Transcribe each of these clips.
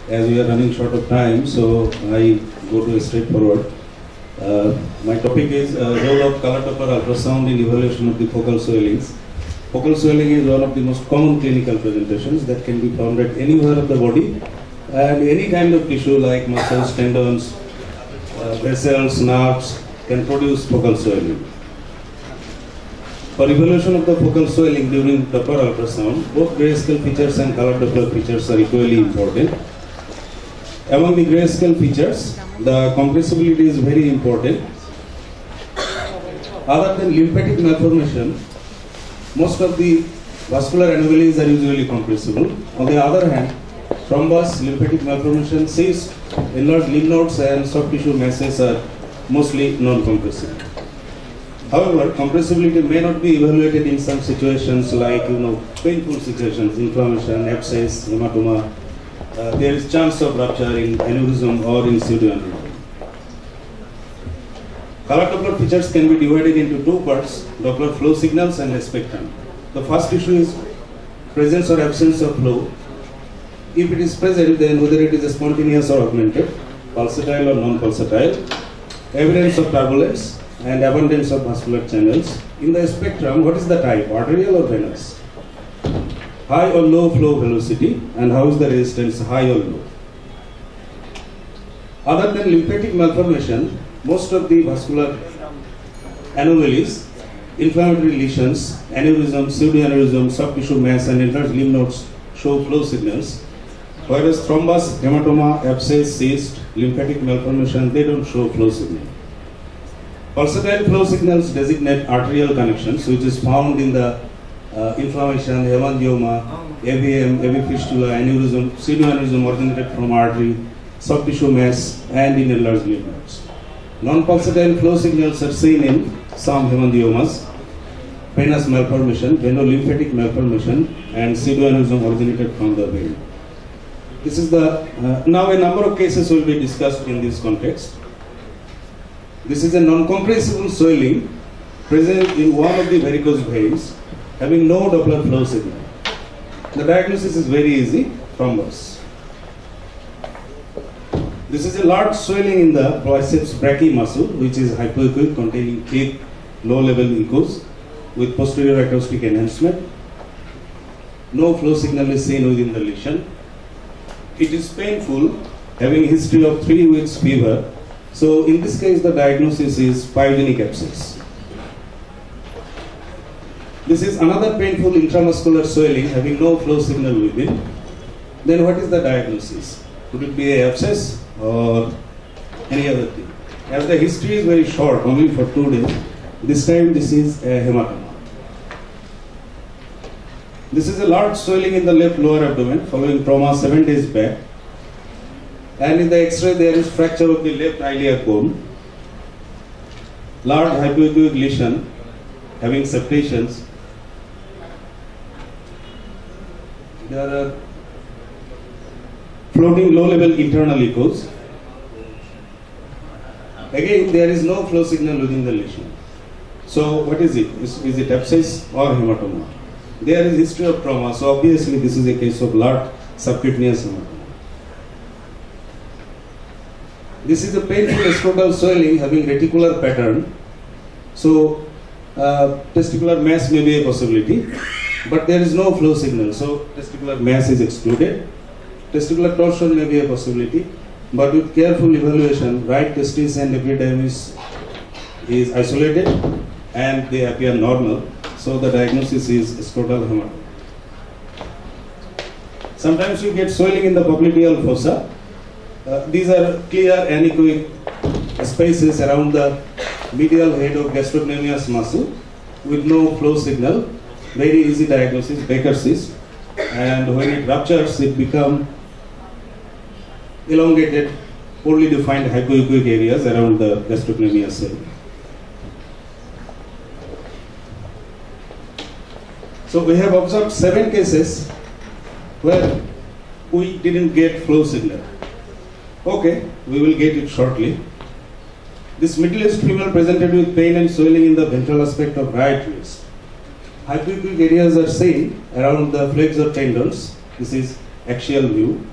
as we are running short of time, so I go to straightforward. My topic is role of color Doppler ultrasound in evaluation of the focal swellings. Focal swelling is one of the most common clinical presentations that can be found at anywhere of the body, and any kind of tissue like muscles, tendons, vessels, nerves can produce focal swelling. For evaluation of the focal swelling during Doppler ultrasound, both grayscale features and color Doppler features are equally important. Among the grayscale features, the compressibility is very important. Other than lymphatic malformation, most of the vascular anomalies are usually compressible. On the other hand, thrombus, lymphatic malformation, cyst, enlarged lymph nodes and soft tissue masses are mostly non-compressible. However, compressibility may not be evaluated in some situations like painful situations, inflammation, abscess, hematoma. There is chance of rupture in aneurysm or in pseudoaneurysm. Color Doppler features can be divided into two parts: Doppler flow signals and spectrum. The first issue is presence or absence of flow. If it is present, then whether it is spontaneous or augmented, pulsatile or non-pulsatile, evidence of turbulence, and abundance of vascular channels. In the spectrum, what is the type, arterial or venous? High or low flow velocity, and how is the resistance, high or low? Other than lymphatic malformation, most of the vascular anomalies, inflammatory lesions, aneurysm, pseudoaneurysm, soft tissue mass, and enlarged lymph nodes show flow signals, whereas thrombus, hematoma, abscess, cyst, lymphatic malformation, they don't show flow signal. Pulsatile flow signals designate arterial connections, which is found in the inflammation, hemangioma, AVM, AV fistula, aneurysm, pseudoaneurysm originated from artery, soft tissue mass, and in enlarged lymph nodes. Non-pulsatile flow signals are seen in some hemangiomas, venous malformation, venolymphatic malformation, and pseudoaneurysm originated from the vein. This is the now a number of cases will be discussed in this context. This is a non-compressible swelling present in one of the varicose veins, having no Doppler flow signal. The diagnosis is very easy: thrombus. This is a large swelling in the biceps brachii muscle, which is hypoechoic, containing thick, low-level echoes with posterior acoustic enhancement. No flow signal is seen within the lesion. It is painful, having history of 3 weeks fever. So in this case, the diagnosis is pyogenic abscess. This is another painful intramuscular swelling having no flow signal within. Then what is the diagnosis? Could it be an abscess or any other thing? As the history is very short, only for 2 days, this time this is a hematoma. This is a large swelling in the left lower abdomen following trauma 7 days back. And in the X-ray, there is fracture of the left iliac bone, large hypoechoic lesion having septations. There are floating low-level internal echoes. Again, there is no flow signal within the lesion. So, what is it? Is it abscess or hematoma? There is history of trauma, so obviously this is a case of large subcutaneous hematoma. This is a painful scrotal swelling having reticular pattern. So, testicular mass may be a possibility, but there is no flow signal, so testicular mass is excluded. Testicular torsion may be a possibility, but with careful evaluation, right testis and epididymis is isolated and they appear normal, so the diagnosis is scrotal hematoma. Sometimes you get swelling in the popliteal fossa. These are clear anechoic spaces around the medial head of gastrocnemius muscle with no flow signal. Very easy diagnosis, Baker cyst, and when it ruptures, it becomes elongated, poorly defined hypoechoic areas around the gastrocnemius cell. So we have observed 7 cases where we didn't get flow signal. Okay, we will get it shortly. This middle-aged female presented with pain and swelling in the ventral aspect of right wrist. Hypoechoic areas are seen around the flexor tendons. This is axial view.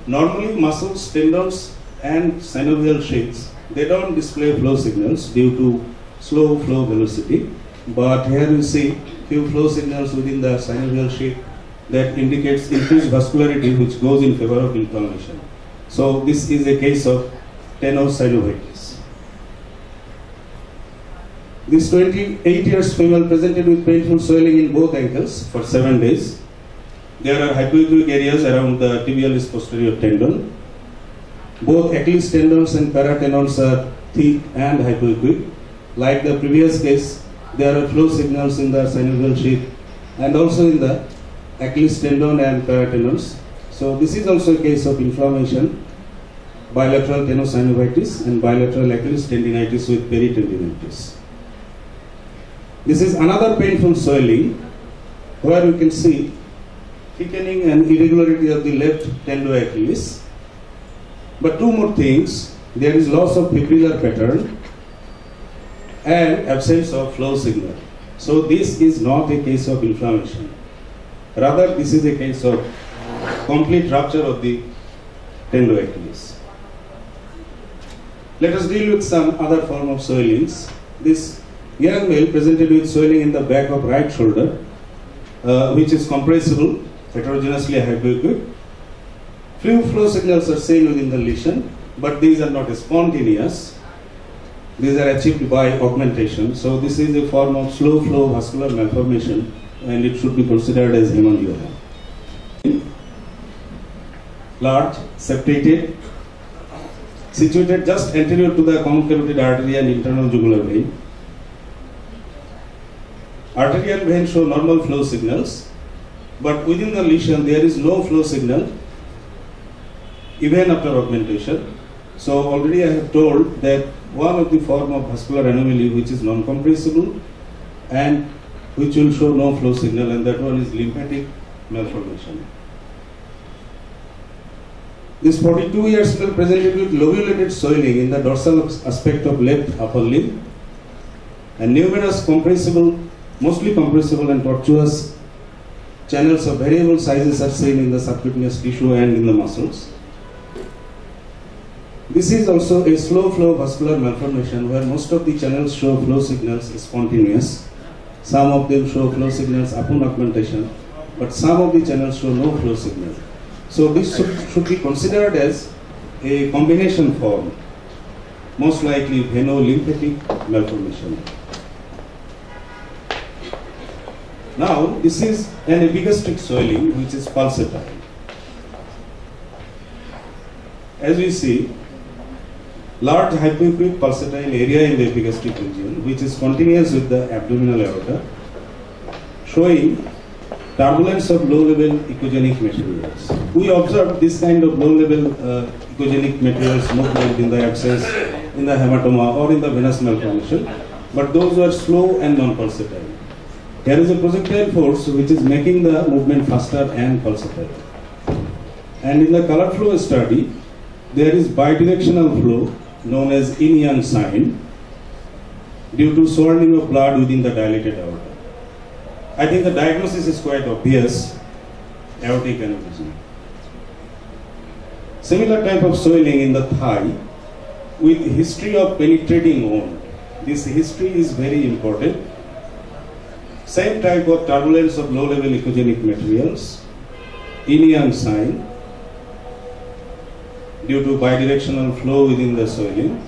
Normally muscles, tendons and synovial sheaths, they don't display flow signals due to slow flow velocity, but here you see few flow signals within the synovial sheath that indicates increased vascularity which goes in favor of inflammation. So this is a case of tenosynovitis. This 28 years female presented with painful swelling in both ankles for 7 days. There are hypoechoic areas around the tibialis posterior tendon. Both Achilles tendons and paratendons are thick and hypoechoic. Like the previous case, there are flow signals in the synovial sheath and also in the Achilles tendon and paratendons. So this is also a case of inflammation, bilateral tenosynovitis and bilateral Achilles tendinitis with peritendinitis. This is another painful swelling where you can see thickening and irregularity of the left tendoachilles. But two more things, there is loss of fibrillar pattern and absence of flow signal. So this is not a case of inflammation. Rather, this is a case of complete rupture of the tendoachilles. Let us deal with some other form of swellings. This young male presented with swelling in the back of right shoulder, which is compressible, heterogeneously hypoechoic. Few flow signals are seen within the lesion, but these are not spontaneous. These are achieved by augmentation. So this is a form of slow flow vascular malformation and it should be considered as hemangioma. Large, septated, situated just anterior to the common carotid artery and internal jugular vein. Arterial veins show normal flow signals, but within the lesion there is no flow signal even after augmentation. So already I have told that one of the form of vascular anomaly which is non-compressible and which will show no flow signal, and that one is lymphatic malformation. This 42 years old presented with lobulated swelling in the dorsal aspect of left upper limb and numerous compressible, mostly compressible and tortuous channels of variable sizes are seen in the subcutaneous tissue and in the muscles. This is also a slow flow vascular malformation where most of the channels show flow signals spontaneous. Some of them show flow signals upon augmentation, but some of the channels show no flow signal. So this should be considered as a combination form, most likely veno-lymphatic malformation. Now this is an epigastric swelling which is pulsatile. As we see, large hypoechoic pulsatile area in the epigastric region which is continuous with the abdominal aorta, showing turbulence of low-level echogenic materials. We observed this kind of low-level echogenic materials movement in the abscess, in the hematoma or in the venous malformation, but those were slow and non-pulsatile. There is a projectile force which is making the movement faster and pulsatile. And in the color flow study, there is bidirectional flow known as yin-yang sign due to swirling of blood within the dilated aorta. I think the diagnosis is quite obvious, aortic aneurysm. Similar type of swelling in the thigh with history of penetrating wound. This history is very important. Same type of turbulence of low-level echogenic materials, yin-yang sign due to bidirectional flow within the swelling.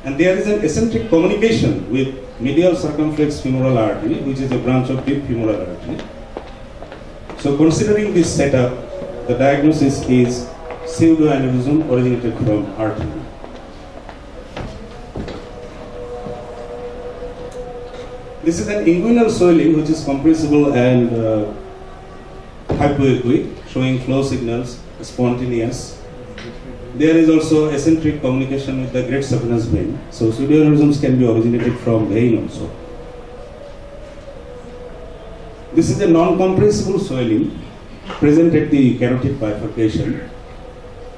And there is an eccentric communication with medial circumflex femoral artery, which is a branch of deep femoral artery. So considering this setup, the diagnosis is pseudoaneurysm originated from artery. This is an inguinal swelling which is compressible and hypoechoic, showing flow signals, spontaneous. There is also eccentric communication with the great saphenous vein. So pseudoaneurysms can be originated from vein also. This is a non-compressible swelling present at the carotid bifurcation,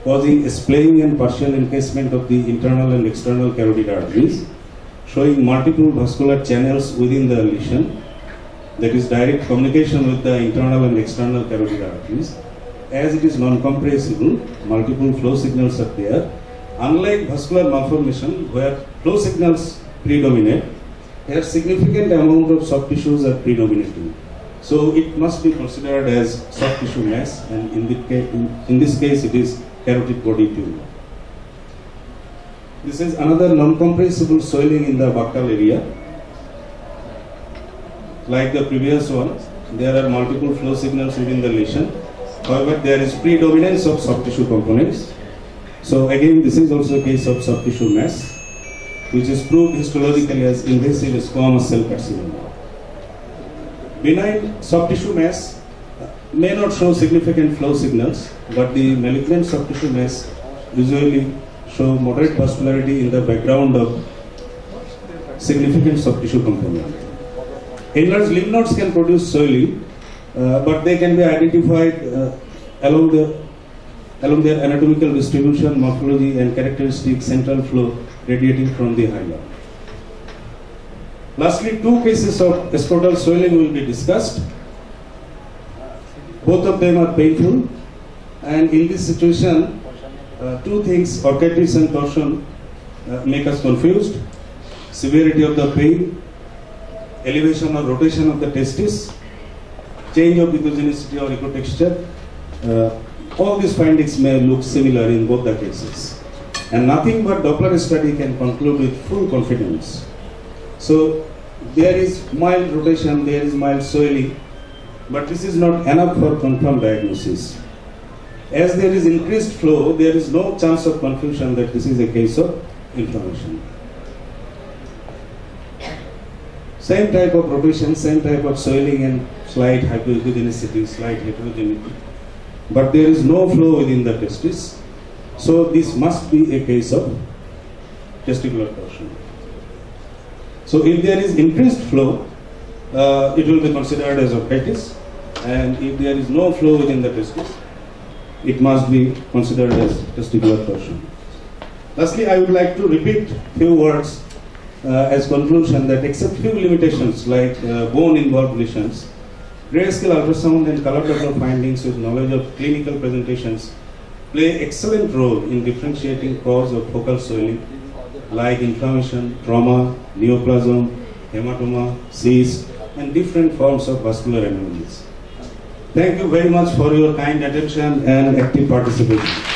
causing splaying and partial encasement of the internal and external carotid arteries, showing multiple vascular channels within the lesion. that is direct communication with the internal and external carotid arteries. As it is non-compressible, multiple flow signals are there. Unlike vascular malformation, where flow signals predominate, here significant amount of soft tissues are predominating. So it must be considered as soft tissue mass, and in this case it is carotid body tumor. This is another non-compressible swelling in the buccal area. Like the previous one, there are multiple flow signals within the lesion. However, there is predominance of soft tissue components. So again, this is also a case of soft tissue mass, which is proved histologically as invasive squamous cell carcinoma. Benign soft tissue mass may not show significant flow signals, but the malignant soft tissue mass usually show moderate vascularity in the background of significant soft tissue component. Enlarged lymph nodes can produce swelling, but they can be identified along their anatomical distribution, morphology, and characteristic central flow radiating from the hilum. Lastly, two cases of scrotal swelling will be discussed. Both of them are painful, and in this situation, two things, orchitis and torsion, make us confused. Severity of the pain, elevation or rotation of the testis, change of echogenicity or echotexture. All these findings may look similar in both the cases. And nothing but Doppler study can conclude with full confidence. So there is mild rotation, there is mild swelling, but this is not enough for confirmed diagnosis. As there is increased flow, there is no chance of confusion that this is a case of inflammation. Same type of rotation, same type of swelling and slight hypoechogenicity, slight heterogeneity. But there is no flow within the testis. So this must be a case of testicular torsion. So if there is increased flow, it will be considered as orchitis. And if there is no flow within the testis, it must be considered as testicular torsion. Lastly, I would like to repeat few words as conclusion that except few limitations like bone-involved lesions, grayscale ultrasound and color Doppler findings with knowledge of clinical presentations play excellent role in differentiating cause of focal swelling like inflammation, trauma, neoplasm, hematoma, cyst, and different forms of vascular anomalies. Thank you very much for your kind attention and active participation.